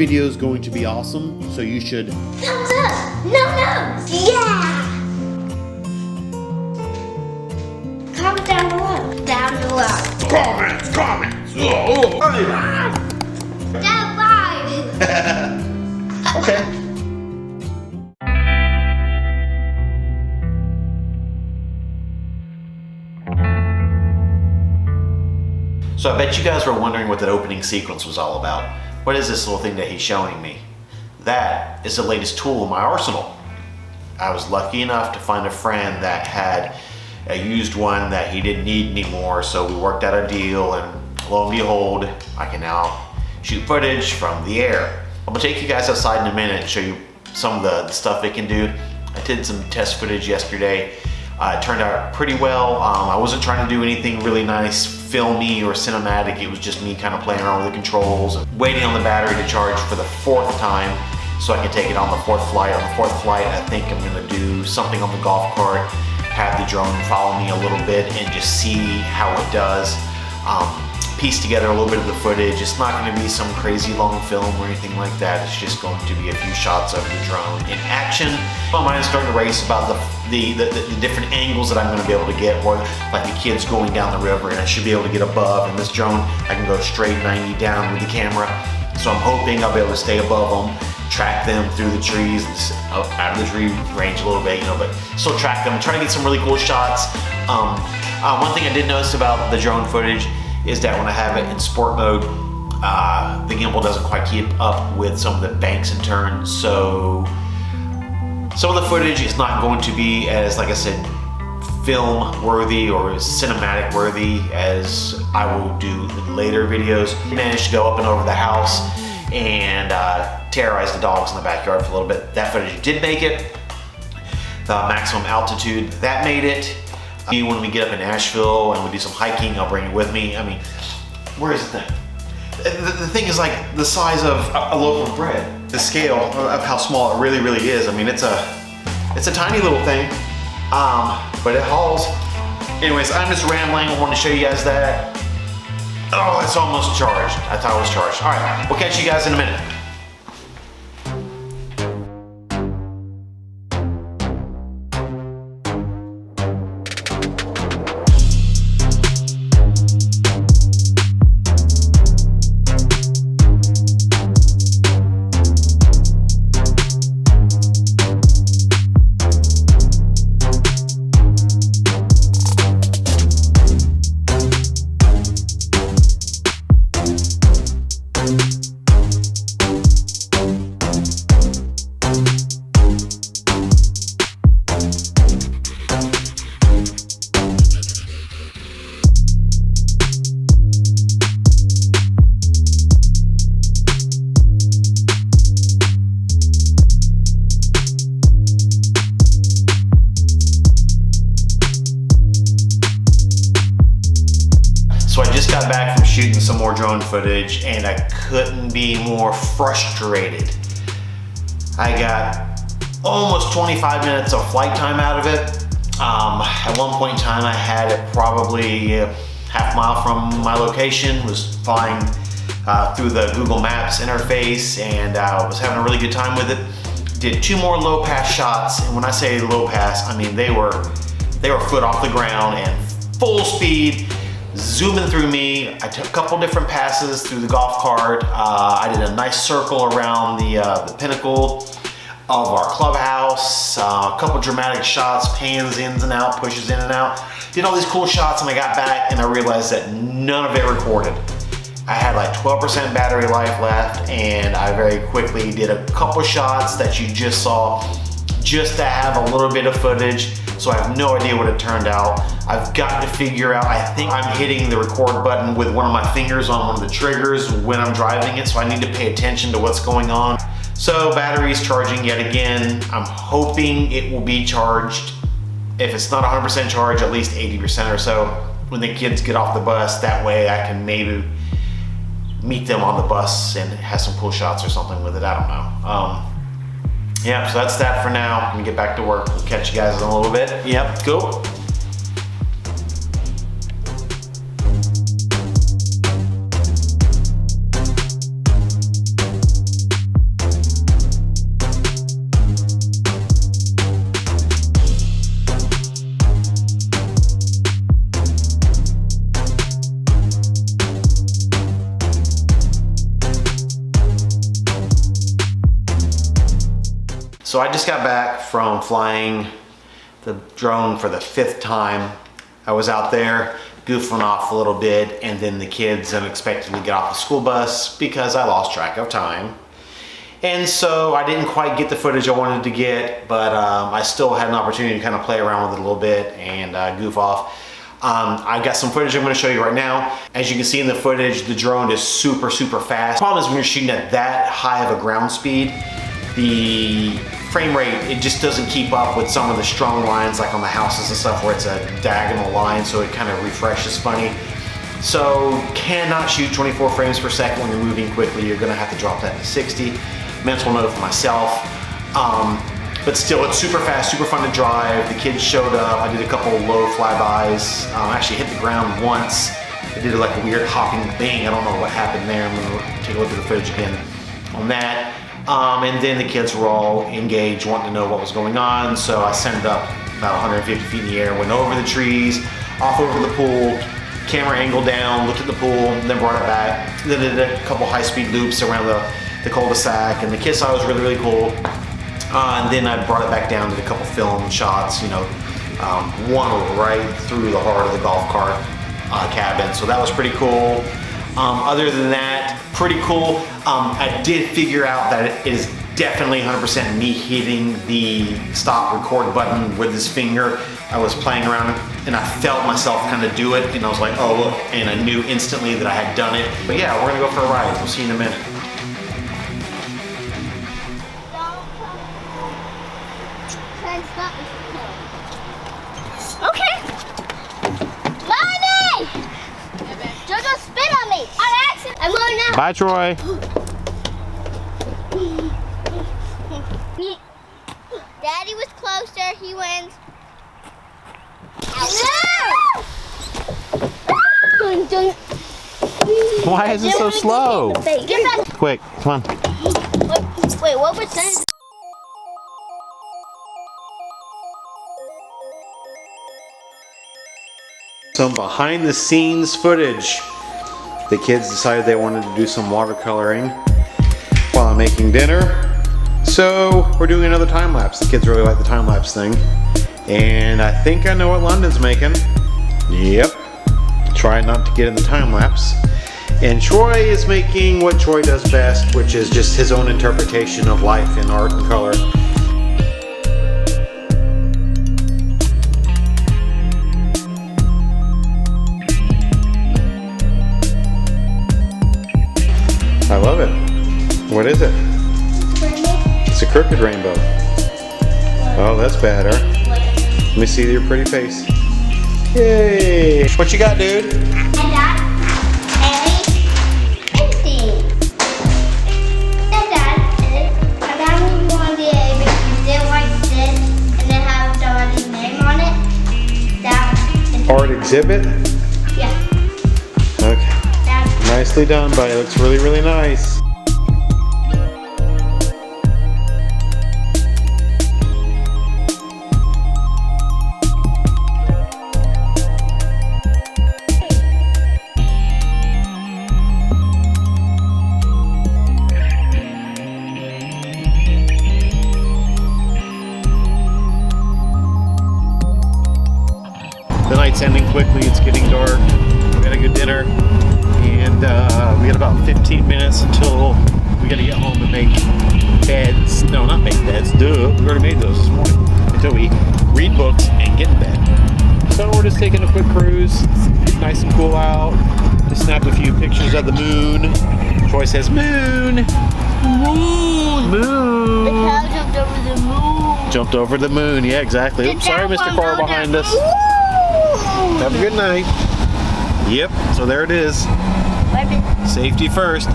video is going to be awesome, so you should thumbs up, no, yeah. Comment down below. Down below. comments. Down five. Okay. So I bet you guys were wondering what that opening sequence was all about. What is this little thing that he's showing me? That is the latest tool in my arsenal. I was lucky enough to find a friend that had a used one that he didn't need anymore, so we worked out a deal, and lo and behold, I can now shoot footage from the air. I'm gonna take you guys outside in a minute and show you some of the stuff it can do. I did some test footage yesterday. It turned out pretty well. I wasn't trying to do anything really nice, filmy or cinematic. It was just me kind of playing around with the controls, waiting on the battery to charge for the 4th time so I can take it on the 4th flight. On the 4th flight, I think I'm gonna do something on the golf cart, have the drone follow me a little bit and just see how it does. Piece together a little bit of the footage. It's not going to be some crazy long film or anything like that. It's just going to be a few shots of the drone in action. My mind is starting to race about the different angles that I'm going to be able to get, or like the kids going down the river, and I should be able to get above. And this drone, I can go straight 90 down with the camera. So I'm hoping I'll be able to stay above them, track them through the trees, out of the tree range a little bit, you know, but still track them, try to get some really cool shots. One thing I did notice about the drone footage is that when I have it in sport mode, the gimbal doesn't quite keep up with some of the banks and turns, so some of the footage is not going to be as, like I said, film worthy or as cinematic worthy as I will do in later videos. I managed to go up and over the house and terrorize the dogs in the backyard for a little bit. That footage did make it. The maximum altitude, that made it. When we get up in Nashville and we do some hiking, I'll bring it with me. I mean, where is the thing? The thing is like the size of a loaf of bread. The scale of how small it really, really is. I mean, it's a tiny little thing, but it hauls. Anyways, I'm just rambling. I want to show you guys that. Oh, it's almost charged. I thought it was charged. All right, we'll catch you guys in a minute. So I just got back from shooting some more drone footage and I couldn't be more frustrated. I got almost 25 minutes of flight time out of it. At one point in time I had it probably half a mile from my location, was flying through the Google Maps interface and was having a really good time with it. Did 2 more low pass shots, and when I say low pass, I mean they were foot off the ground and full speed, zooming through me. I took a couple different passes through the golf cart. I did a nice circle around the pinnacle of our clubhouse. A couple dramatic shots, pans in and out, pushes in and out. Did all these cool shots, and I got back and I realized that none of it recorded. I had like 12% battery life left, and I very quickly did a couple shots that you just saw just to have a little bit of footage. So I have no idea what it turned out. I've got to figure out, I think I'm hitting the record button with one of my fingers on one of the triggers when I'm driving it, so I need to pay attention to what's going on. So battery's charging yet again. I'm hoping it will be charged. If it's not 100% charged, at least 80% or so when the kids get off the bus. That way I can maybe meet them on the bus and have some cool shots or something with it. I don't know. Yeah, so that's that for now. I'm gonna get back to work. We'll catch you guys in a little bit. Yep, cool. So I just got back from flying the drone for the 5th time. I was out there goofing off a little bit, and then the kids unexpectedly got off the school bus because I lost track of time. And so I didn't quite get the footage I wanted to get, but I still had an opportunity to kind of play around with it a little bit and goof off. I've got some footage I'm going to show you right now. As you can see in the footage, the drone is super fast. The problem is when you're shooting at that high of a ground speed, the frame rate, it just doesn't keep up with some of the strong lines like on the houses and stuff where it's a diagonal line, so it kind of refreshes funny. So cannot shoot 24 frames per second when you're moving quickly. You're going to have to drop that to 60. Mental note for myself. But still, it's super fast, super fun to drive. The kids showed up. I did a couple low flybys. I actually hit the ground once. I did like a weird hopping thing. I don't know what happened there. I'm gonna take a look at the footage again on that. And then the kids were all engaged, wanting to know what was going on. So I sent it up about 150 feet in the air, went over the trees, off over the pool, camera angle down, looked at the pool, then brought it back. Then did a couple high-speed loops around the cul-de-sac, and the kids thought it was really cool. And then I brought it back down, did a couple film shots, you know, one right through the heart of the golf cart cabin. So that was pretty cool. Other than that, pretty cool. I did figure out that it is definitely 100% me hitting the stop record button with this finger. I was playing around and I felt myself kind of do it, and I was like, oh look, and I knew instantly that I had done it. But yeah, we're gonna go for a ride. We'll see you in a minute. Okay. Mommy! Jojo spit on me. On accident. I'm going now. Bye, Troy. Daddy was closer. He wins. Why is it so slow? Get back. Quick, come on. Wait, what was that? Some behind the scenes footage. The kids decided they wanted to do some watercoloring while I'm making dinner. So we're doing another time lapse. The kids really like the time lapse thing. And I think I know what London's making. Yep. Try not to get in the time lapse. And Troy is making what Troy does best, which is just his own interpretation of life in art and color. I love it. What is it? It's a crooked rainbow. Oh, that's better. Let me see your pretty face. Yay! What you got, dude? I got anything. And I got one of the A because they like this and they have somebody's name on it. That Art exhibit? yeah. Okay. That's Nicely done, buddy. It looks really nice. The night's ending quickly. It's getting dark. We had a good dinner, and we got about 15 minutes until we got to get home and make beds. No, not make beds. Duh. We already made those this morning. Until we read books and get in bed. So we're just taking a quick cruise. It's nice and cool out. Just snapped a few pictures of the moon. Troy says moon. moon. Moon. The cow jumped over the moon. Jumped over the moon. Yeah, exactly. Oops, sorry, Mr. Car behind us. Have a good night. Yep, so there it is. Safety first.